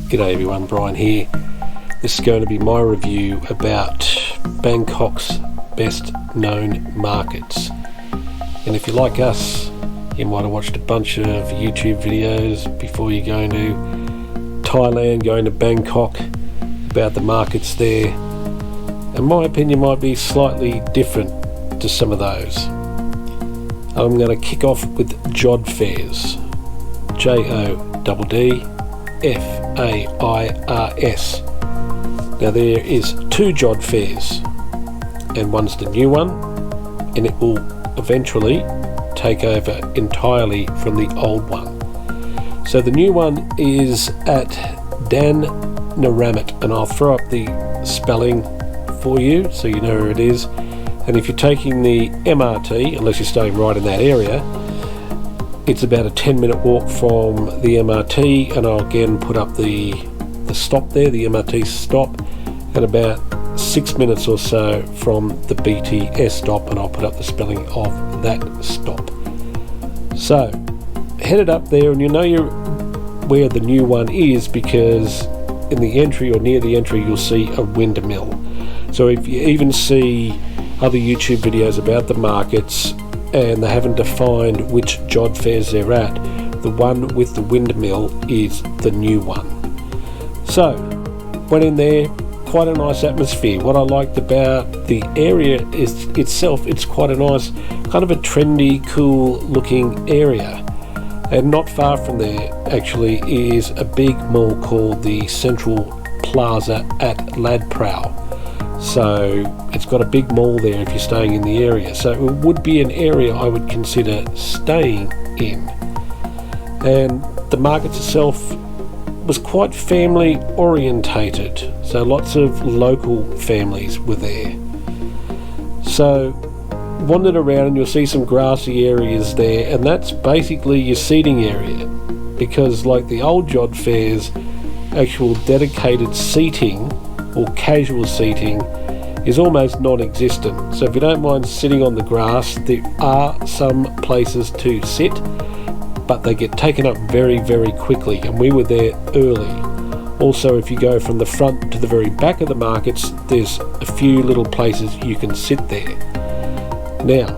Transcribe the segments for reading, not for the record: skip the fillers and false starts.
G'day everyone, Brian here. This is going to be my review about Bangkok's best known markets. And if you're like us, you might have watched a bunch of YouTube videos before you're going to Thailand, going to Bangkok, about the markets there. And my opinion might be slightly different to some of those. I'm going to kick off with Jodd Fairs. Joddfairs. Now there is two Jodd Fairs, and one's the new one, and it will eventually take over entirely from the old one. So the new one is at Dan Naramat, and I'll throw up the spelling for you so you know where it is. And if you're taking the MRT, unless you're staying right in that area, it's about a 10-minute walk from the MRT, and I'll again put up the stop there, the MRT stop, and about 6 minutes or so from the BTS stop, and I'll put up the spelling of that stop. So headed up there, and you know where the new one is, because in the entry or near the entry you'll see a windmill. So if you even see other YouTube videos about the markets and they haven't defined which Jodd Fairs they're at, the one with the windmill is the new one. So went in there, quite a nice atmosphere. What I liked about the area is itself, it's quite a nice, kind of a trendy, cool looking area. And not far from there actually is a big mall called the Central Plaza at Lad Prao. So it's got a big mall there if you're staying in the area. So it would be an area I would consider staying in. And the market itself was quite family orientated. So lots of local families were there. So wandered around and you'll see some grassy areas there, and that's basically your seating area. Because like the old Jodd Fairs, actual dedicated seating or casual seating is almost non-existent. So if you don't mind sitting on the grass, there are some places to sit, but they get taken up very, very quickly, and we were there early. Also, if you go from the front to the very back of the markets, there's a few little places you can sit there. Now,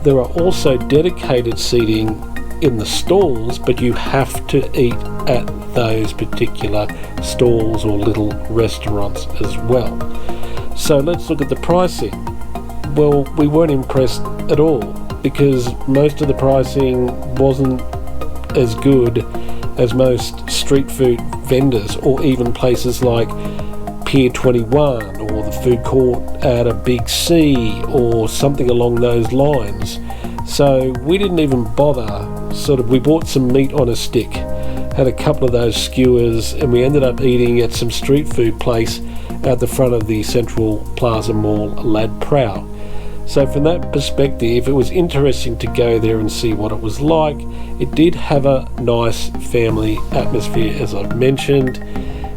there are also dedicated seating in the stalls, but you have to eat at those particular stalls or little restaurants as well. So let's look at the pricing. Well, we weren't impressed at all, because most of the pricing wasn't as good as most street food vendors, or even places like Pier 21 or the food court at a Big C or something along those lines. So we didn't even bother. We bought some meat on a stick, had a couple of those skewers, and we ended up eating at some street food place at the front of the Central Plaza Mall, Lad Prao. So from that perspective, it was interesting to go there and see what it was like. It did have a nice family atmosphere, as I've mentioned,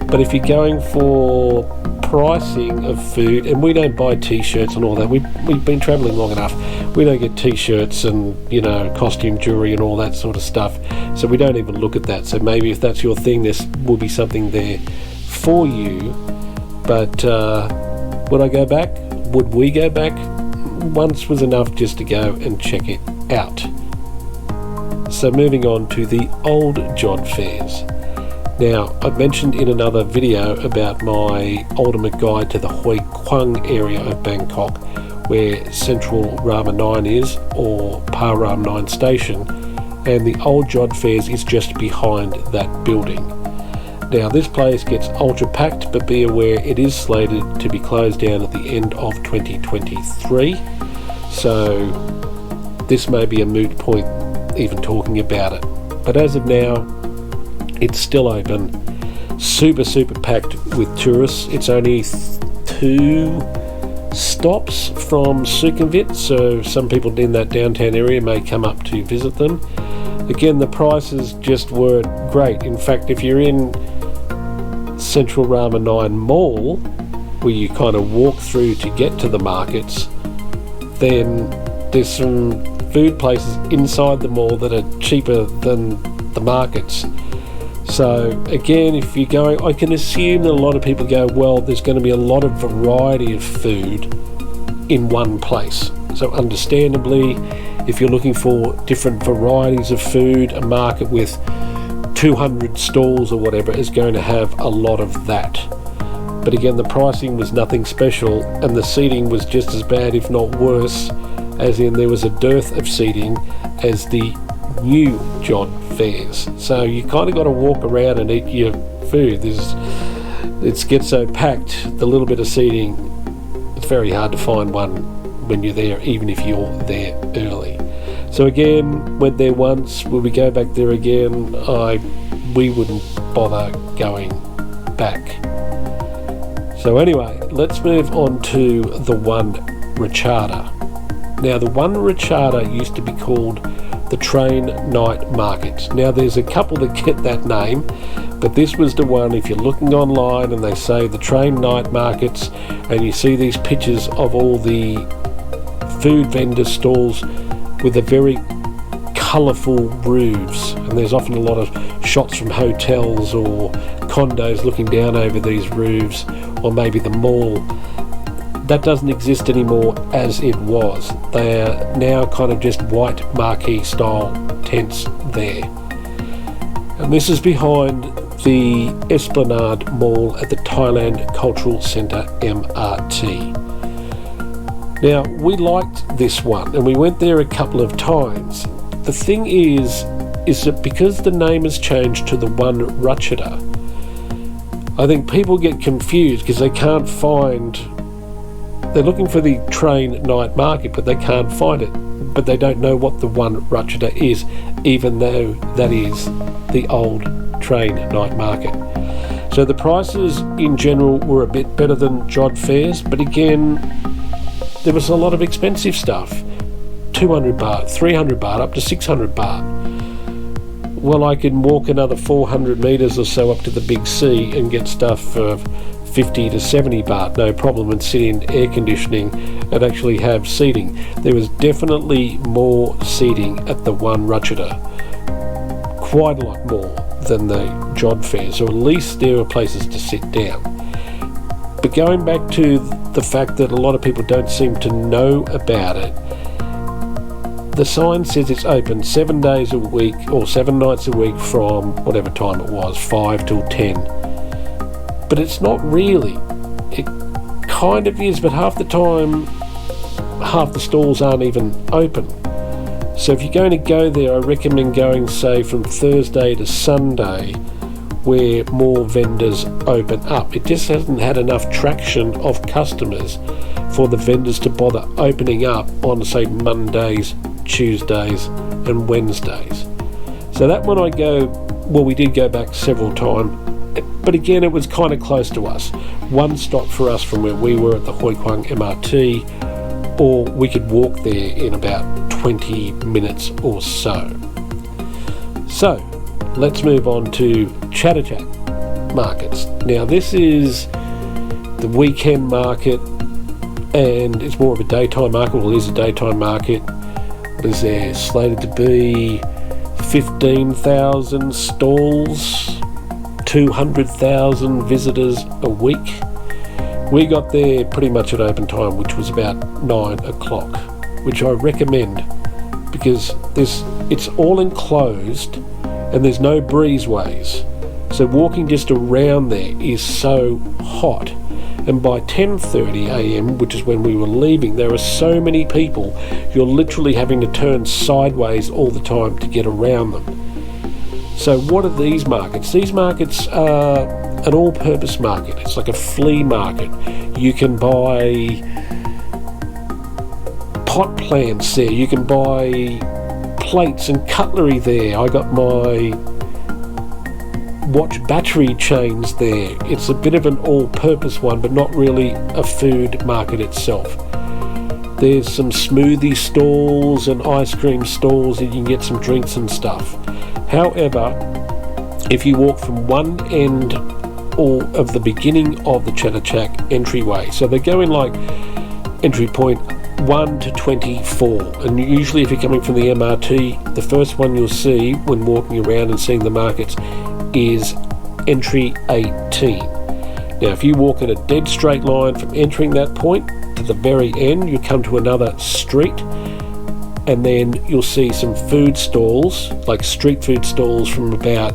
but if you're going for pricing of food, and we don't buy t-shirts and all that, we've been travelling long enough, we don't get t-shirts and costume jewelry and all that sort of stuff, so we don't even look at that. So maybe if that's your thing, this will be something there for you. But would I go back? Would we go back? Once was enough just to go and check it out. So moving on to the old Jodd Fairs. Now, I mentioned in another video about my ultimate guide to the Hoi Kwang area of Bangkok, where Central Rama 9 is, or Param 9 station, and the old Jodd Fairs is just behind that building. Now this place gets ultra packed, but be aware it is slated to be closed down at the end of 2023. So this may be a moot point even talking about it. But as of now, it's still open, super packed with tourists. It's only 2 stops from Sukhumvit, so some people in that downtown area may come up to visit them. Again, the prices just weren't great. In fact, if you're in Central Rama 9 Mall, where you kind of walk through to get to the markets, then there's some food places inside the mall that are cheaper than the markets. So again, if you're going, I can assume that a lot of people go, well, there's going to be a lot of variety of food in one place. So understandably, if you're looking for different varieties of food, a market with 200 stalls or whatever is going to have a lot of that. But again, the pricing was nothing special, and the seating was just as bad, if not worse, as in there was a dearth of seating as the new Jod fairs. So you kind of got to walk around and eat your food. It gets so packed, the little bit of seating, it's very hard to find one when you're there, even if you're there early. So again, went there once. Will we go back there again? We wouldn't bother going back. So anyway, let's move on to the One Rachata. Now, the One Rachata used to be called the Train Night Market. Now, there's a couple that get that name, but this was the one. If you're looking online and they say the Train Night Markets, and you see these pictures of all the food vendor stalls with the very colourful roofs, and there's often a lot of shots from hotels or condos looking down over these roofs, or maybe the mall. That doesn't exist anymore as it was. They are now kind of just white marquee style tents there. And this is behind the Esplanade Mall at the Thailand Cultural Centre, MRT. Now, we liked this one and we went there a couple of times. The thing is that because the name has changed to the One Rachata, I think people get confused because they can't find, they're looking for the Train Night Market, but they can't find it. But they don't know what the One Rachata is, even though that is the old Train Night Market. So the prices in general were a bit better than Jod fairs, but again, there was a lot of expensive stuff. 200 baht, 300 baht, up to 600 baht. Well, I can walk another 400 metres or so up to the big C and get stuff for 50 to 70 baht, no problem, and sit in air conditioning and actually have seating. There was definitely more seating at the One Rachata, quite a lot more than the Jod fair, so at least there were places to sit down. But going back to the fact that a lot of people don't seem to know about it, the sign says it's open 7 days a week or 7 nights a week from whatever time it was, 5 till 10. But it's not really. It kind of is, but half the time, half the stalls aren't even open. So if you're going to go there, I recommend going, say, from Thursday to Sunday, where more vendors open up. It just hasn't had enough traction of customers for the vendors to bother opening up on, say, Mondays, Tuesdays and Wednesdays. So that one we did go back several times, but again it was kind of close to us. One stop for us from where we were at the Hoi Kwang MRT, or we could walk there in about 20 minutes or so. So let's move on to Chatuchak Markets. Now this is the weekend market, and it's more of a daytime market. Well, it is a daytime market. What is there? Slated to be 15,000 stalls, 200,000 visitors a week. We got there pretty much at open time, which was about 9 o'clock, which I recommend because it's all enclosed and there's no breezeways. So walking just around there is so hot. And by 10:30 a.m, which is when we were leaving, there are so many people, you're literally having to turn sideways all the time to get around them. So what are these markets? These markets are an all-purpose market. It's like a flea market. You can buy pot plants there. You can buy plates and cutlery there. I got my watch battery chains there. It's a bit of an all-purpose one, but not really a food market itself. There's some smoothie stalls and ice cream stalls, and you can get some drinks and stuff. However, if you walk from one end or of the beginning of the Chatuchak entryway, so they go in like entry point 1 to 24, and usually if you're coming from the MRT, the first one you'll see when walking around and seeing the markets is entry 18. Now if you walk in a dead straight line from entering that point to the very end, you come to another street, and then you'll see some food stalls, like street food stalls, from about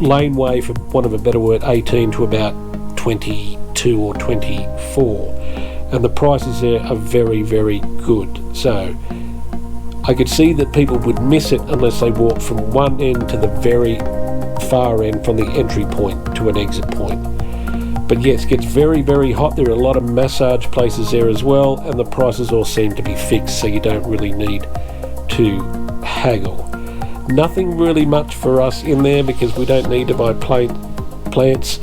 laneway, for want of a better word, 18 to about 22 or 24, and the prices there are very, very good. So I could see that people would miss it unless they walk from one end to the very far end, from the entry point to an exit point. But yes, it gets very, very hot. There are a lot of massage places there as well, and the prices all seem to be fixed, so you don't really need to haggle. Nothing really much for us in there because we don't need to buy plates,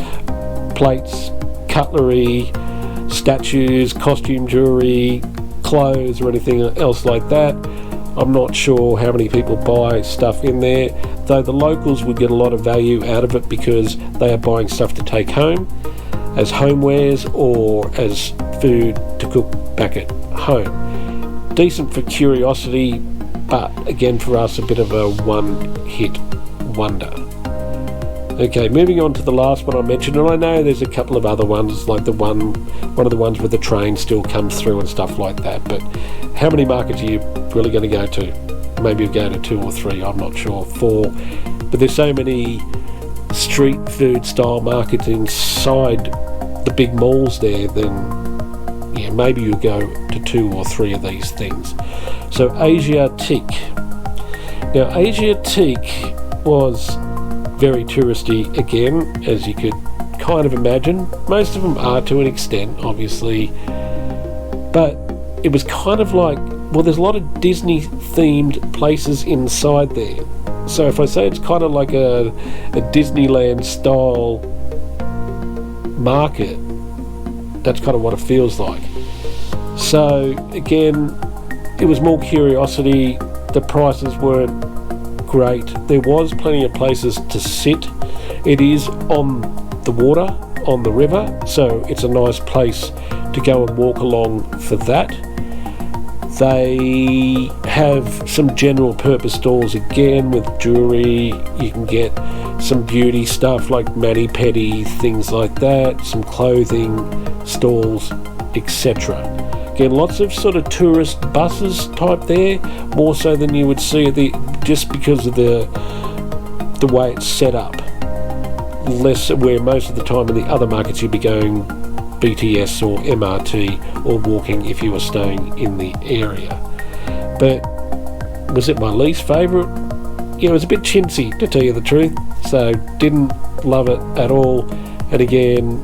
cutlery, statues, costume jewelry, clothes or anything else like that. I'm not sure how many people buy stuff in there, though the locals would get a lot of value out of it because they are buying stuff to take home as homewares or as food to cook back at home. Decent for curiosity, but again for us a bit of a one-hit wonder. Okay, moving on to the last one I mentioned, and I know there's a couple of other ones, like one of the ones where the train still comes through and stuff like that, but how many markets are you really going to go to? Maybe you'll go to 2 or 3, I'm not sure, 4, but there's so many street food style markets inside the big malls there, then yeah, maybe you go to 2 or 3 of these things. So Asiatique. Now Asiatique was very touristy again, as you could kind of imagine. Most of them are to an extent, obviously, but it was kind of like, well, there's a lot of Disney themed places inside there. So if I say it's kind of like a Disneyland style market, that's kind of what it feels like. So again, it was more curiosity. The prices weren't great. There was plenty of places to sit. It is on the water, on the river, so it's a nice place to go and walk along for that. They have some general purpose stores again with jewelry. You can get some beauty stuff like mani-pedi, things like that, some clothing stalls, etc. Again, lots of sort of tourist buses type there, more so than you would see at just because of the way it's set up. Less where most of the time in the other markets you'd be going BTS or MRT or walking if you were staying in the area. But was it my least favourite? Yeah, it was a bit chintzy, to tell you the truth, so didn't love it at all. And again,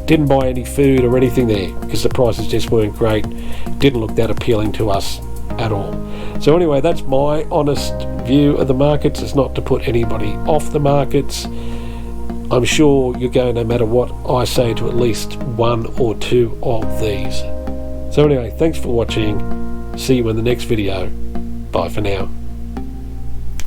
didn't buy any food or anything there because the prices just weren't great. Didn't look that appealing to us at all. So anyway, that's my honest view of the markets. It's not to put anybody off the markets. I'm sure you're going, no matter what I say, to at least 1 or 2 of these. So anyway, thanks for watching. See you in the next video. Bye for now.